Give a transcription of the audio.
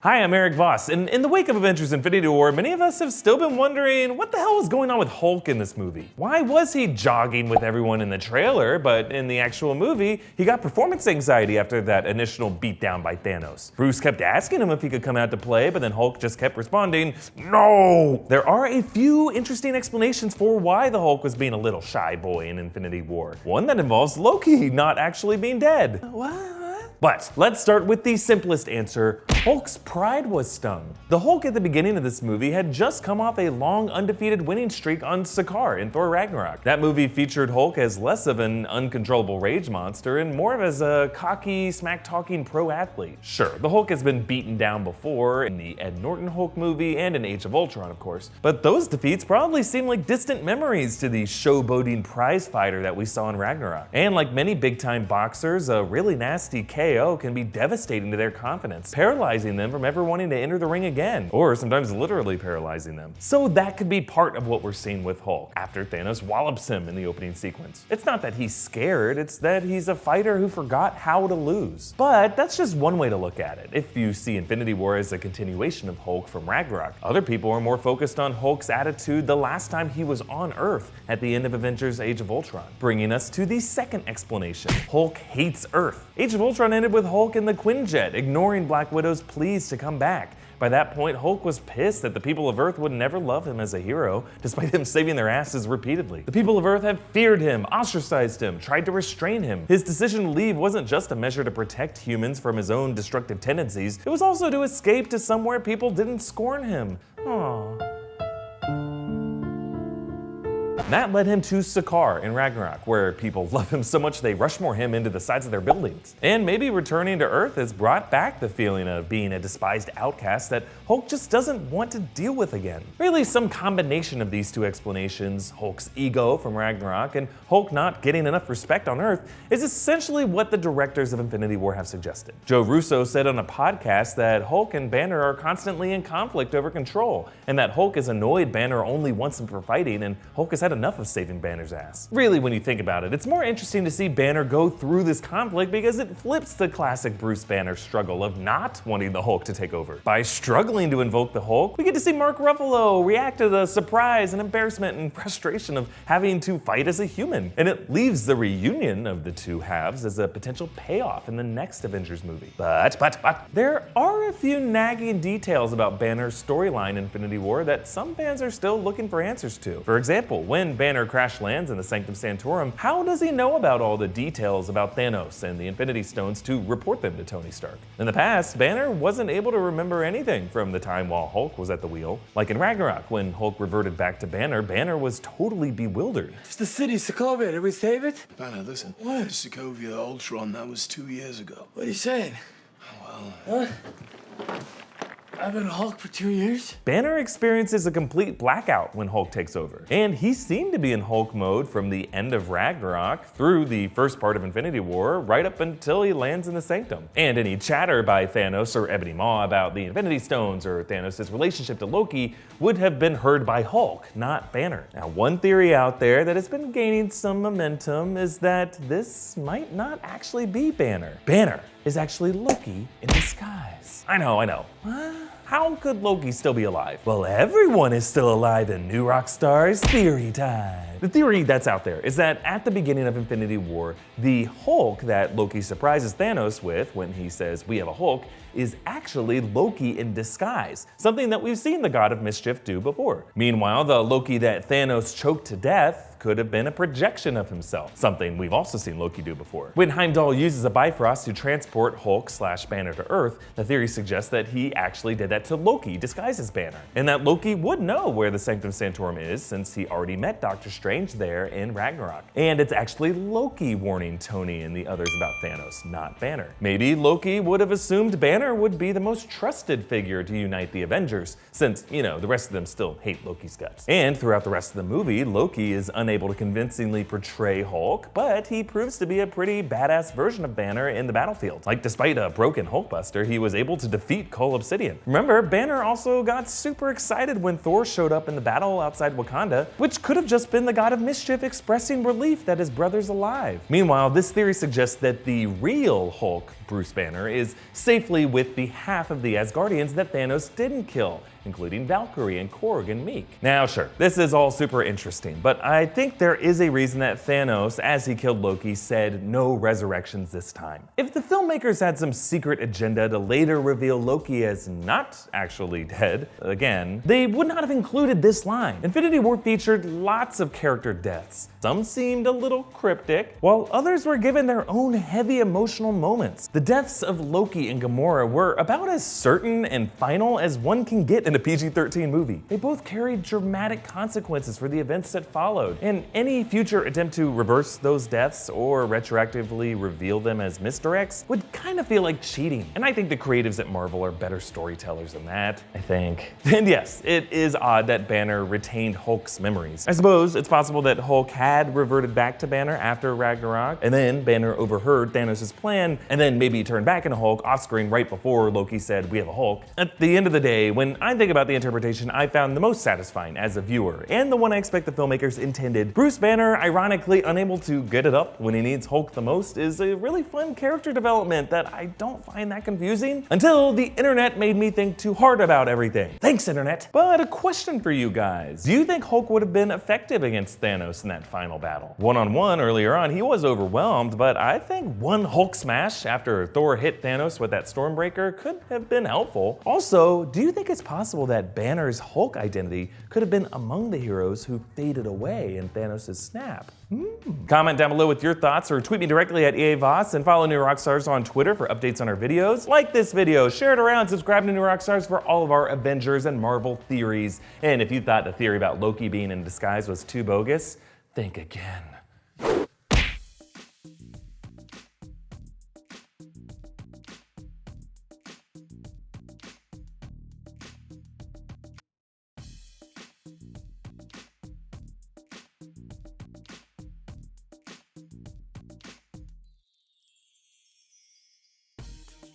Hi, I'm Erik Voss, and in the wake of Avengers Infinity War, many of us have still been wondering what the hell was going on with Hulk in this movie? Why was he jogging with everyone in the trailer, but in the actual movie, he got performance anxiety after that initial beatdown by Thanos? Bruce kept asking him if he could come out to play, but then Hulk just kept responding, "No!" There are a few interesting explanations for why the Hulk was being a little shy boy in Infinity War. One that involves Loki not actually being dead. What? But let's start with the simplest answer. Hulk's pride was stung. The Hulk at the beginning of this movie had just come off a long undefeated winning streak on Sakaar in Thor Ragnarok. That movie featured Hulk as less of an uncontrollable rage monster and more of as a cocky, smack-talking pro athlete. Sure, the Hulk has been beaten down before in the Ed Norton Hulk movie and in Age of Ultron, of course, but those defeats probably seem like distant memories to the showboating prize fighter that we saw in Ragnarok. And like many big-time boxers, a really nasty KO can be devastating to their confidence, paralyzing them from ever wanting to enter the ring again, or sometimes literally paralyzing them. So that could be part of what we're seeing with Hulk after Thanos wallops him in the opening sequence. It's not that he's scared, it's that he's a fighter who forgot how to lose. But that's just one way to look at it. If you see Infinity War as a continuation of Hulk from Ragnarok, other people are more focused on Hulk's attitude the last time he was on Earth at the end of Avengers Age of Ultron, bringing us to the second explanation. Hulk hates Earth. Age of Ultron ended with Hulk in the Quinjet, ignoring Black Widow's pleas to come back. By that point, Hulk was pissed that the people of Earth would never love him as a hero, despite him saving their asses repeatedly. The people of Earth have feared him, ostracized him, tried to restrain him. His decision to leave wasn't just a measure to protect humans from his own destructive tendencies, it was also to escape to somewhere people didn't scorn him. Aww. That led him to Sakaar in Ragnarok, where people love him so much they Rushmore him into the sides of their buildings. And maybe returning to Earth has brought back the feeling of being a despised outcast that Hulk just doesn't want to deal with again. Really, some combination of these two explanations, Hulk's ego from Ragnarok and Hulk not getting enough respect on Earth, is essentially what the directors of Infinity War have suggested. Joe Russo said on a podcast that Hulk and Banner are constantly in conflict over control, and that Hulk is annoyed Banner only wants him for fighting, and Hulk has had enough of saving Banner's ass. Really, when you think about it, it's more interesting to see Banner go through this conflict because it flips the classic Bruce Banner struggle of not wanting the Hulk to take over. By struggling to invoke the Hulk, we get to see Mark Ruffalo react to the surprise and embarrassment and frustration of having to fight as a human. And it leaves the reunion of the two halves as a potential payoff in the next Avengers movie. But there are a few nagging details about Banner's storyline in Infinity War that some fans are still looking for answers to. For example, when Banner crash lands in the Sanctum Sanctorum, how does he know about all the details about Thanos and the Infinity Stones to report them to Tony Stark? In the past, Banner wasn't able to remember anything from the time while Hulk was at the wheel. Like in Ragnarok, when Hulk reverted back to Banner, Banner was totally bewildered. It's the city, Sokovia. Did we save it? Banner, listen. What? Sokovia Ultron, that was 2 years ago. What are you saying? Well... What? I've been Hulk for 2 years? Banner experiences a complete blackout when Hulk takes over. And he seemed to be in Hulk mode from the end of Ragnarok through the first part of Infinity War, right up until he lands in the Sanctum. And any chatter by Thanos or Ebony Maw about the Infinity Stones or Thanos' relationship to Loki would have been heard by Hulk, not Banner. Now, one theory out there that has been gaining some momentum is that this might not actually be Banner. Banner is actually Loki in disguise. I know. What? How could Loki still be alive? Well, everyone is still alive in New Rockstars theory time. The theory that's out there is that at the beginning of Infinity War, the Hulk that Loki surprises Thanos with when he says, "We have a Hulk," is actually Loki in disguise, something that we've seen the God of Mischief do before. Meanwhile, the Loki that Thanos choked to death could have been a projection of himself, something we've also seen Loki do before. When Heimdall uses a Bifrost to transport Hulk/Banner to Earth, the theory suggests that he actually did that to Loki, disguised as Banner, and that Loki would know where the Sanctum Sanctorum is since he already met Doctor Strange there in Ragnarok. And it's actually Loki warning Tony and the others about Thanos, not Banner. Maybe Loki would have assumed Banner would be the most trusted figure to unite the Avengers, since, the rest of them still hate Loki's guts. And throughout the rest of the movie, Loki is unable to convincingly portray Hulk, but he proves to be a pretty badass version of Banner in the battlefield. Like, despite a broken Hulkbuster, he was able to defeat Cole Obsidian. Remember, Banner also got super excited when Thor showed up in the battle outside Wakanda, which could have just been the God of Mischief expressing relief that his brother's alive. Meanwhile, this theory suggests that the real Hulk Bruce Banner is safely with the half of the Asgardians that Thanos didn't kill, including Valkyrie and Korg and Meek. Now sure, this is all super interesting, but I think there is a reason that Thanos, as he killed Loki, said no resurrections this time. If the filmmakers had some secret agenda to later reveal Loki as not actually dead, again, they would not have included this line. Infinity War featured lots of character deaths. Some seemed a little cryptic, while others were given their own heavy emotional moments. The deaths of Loki and Gamora were about as certain and final as one can get in a PG-13 movie. They both carried dramatic consequences for the events that followed, and any future attempt to reverse those deaths or retroactively reveal them as misdirects would kind of feel like cheating. And I think the creatives at Marvel are better storytellers than that, I think. And yes, it is odd that Banner retained Hulk's memories. I suppose it's possible that Hulk had reverted back to Banner after Ragnarok, and then Banner overheard Thanos' plan, and then maybe turned back into Hulk off screen right before Loki said, "We have a Hulk." At the end of the day, when I think about the interpretation I found the most satisfying as a viewer, and the one I expect the filmmakers intended, Bruce Banner, ironically unable to get it up when he needs Hulk the most, is a really fun character development that I don't find that confusing until the internet made me think too hard about everything. Thanks, internet. But a question for you guys. Do you think Hulk would have been effective against Thanos in that final battle? One-on-one earlier on, he was overwhelmed, but I think one Hulk smash after Thor hit Thanos with that Stormbreaker could have been helpful. Also, do you think it's possible that Banner's Hulk identity could have been among the heroes who faded away in Thanos' snap? Comment down below with your thoughts or tweet me directly at Erik Voss and follow New Rockstars on Twitter for updates on our videos. Like this video, share it around, subscribe to New Rockstars for all of our Avengers and Marvel theories. And if you thought the theory about Loki being in disguise was too bogus, think again.